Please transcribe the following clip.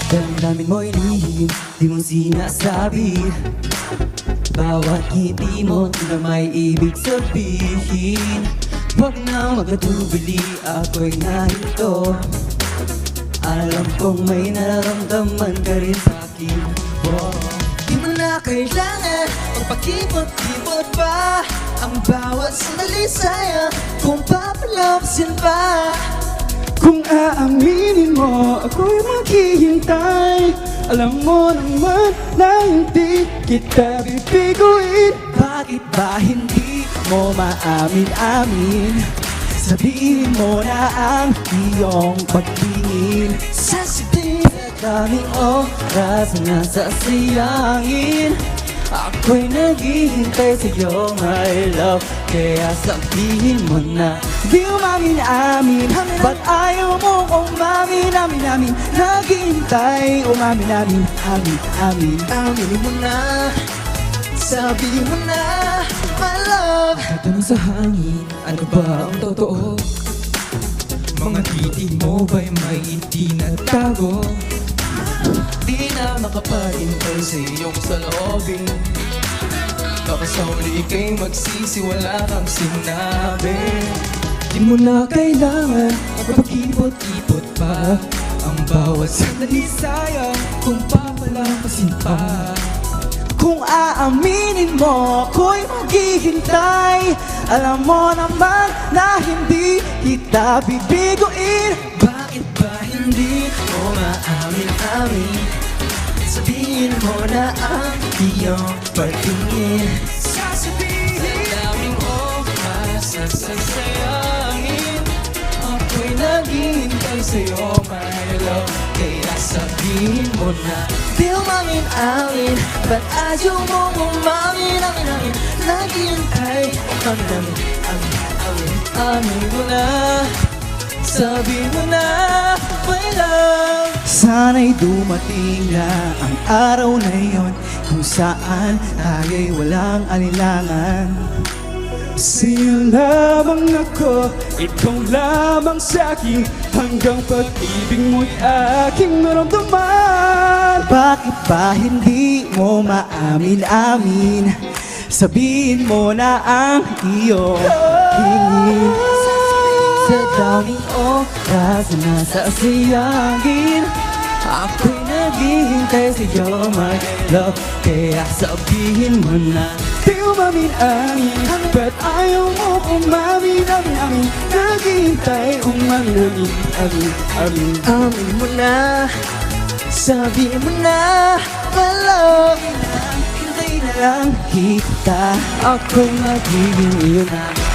Damdamin mo'y lihim, di mo sinasabi. Bawat ngiti mo na may ibig sabihin. Huwag na magkatubili, ako'y narito. Alam kong may nararamdaman ka rin sa'kin. Di mo na kailangan magpakipot-kipot pa. Ang bawat sandali sa'yo kung papalapsin pa. Kung aaminin mo, ako'y maghihintay. Alam mo naman na hindi kita bibiguin. Bakit ba hindi mo maamin-amin? Sabihin mo na ang iyong pagtingin. Sasabihin sa daming oras na sasayangin. Ako'y naghihintay sa'yo, my love. Kaya sabihin mo na di umamin-amin. Ba't ayaw mo umamin-amin? Naghihintay, umamin-amin, amin-amin. Aminin mo na, sabihin mo na, my love. Tatanong sa hangin, ano ba ang totoo? Mga titig mo ba'y may itinatago? Di na makapahintay sa iyong saloobin. Baka sa huli kay magsisi, wala kang sinabi. Di mo na kailangan magpakipot-ipot pa. Ang bawat sandali sayang kung papalampasin pa. Kung aaminin mo, ako'y maghihintay. Alam mo naman na hindi kita bibiguin. Bakit ba hindi mo maamin-amin? Sabihin mo na ang iyong pagtingin. Sasabihin sa daming oras na sasayangin. Ako'y naghihintay sa'yo, my love. Kaya sabihin mo na di umamin-amin. Ba't ayaw mo umamin-amin? Naghihintay, umamin-amin. Amin mo na, sabihin mo na, my love. Sana'y dumating na ang araw na yon kung saan tayo'y walang alinlangan. Sa'yo lamang ako, ikaw lamang sa'kin. Hanggang pag-ibig mo'y aking naramdaman. Bakit ba hindi mo maamin-amin? Sabihin mo na ang iyong tingin. Sa daming oras na sasayangin. Ako'y naghihintay sa'yo, my love. Kaya sabihin mo na Di umamin-amin, ba't ayaw mo umamin-amin? Naghihintay, umamin-amin, amin-amin. amin mo na, sabihin mo na, my love. Hintay na lang kita, ako'y magiging iyo na.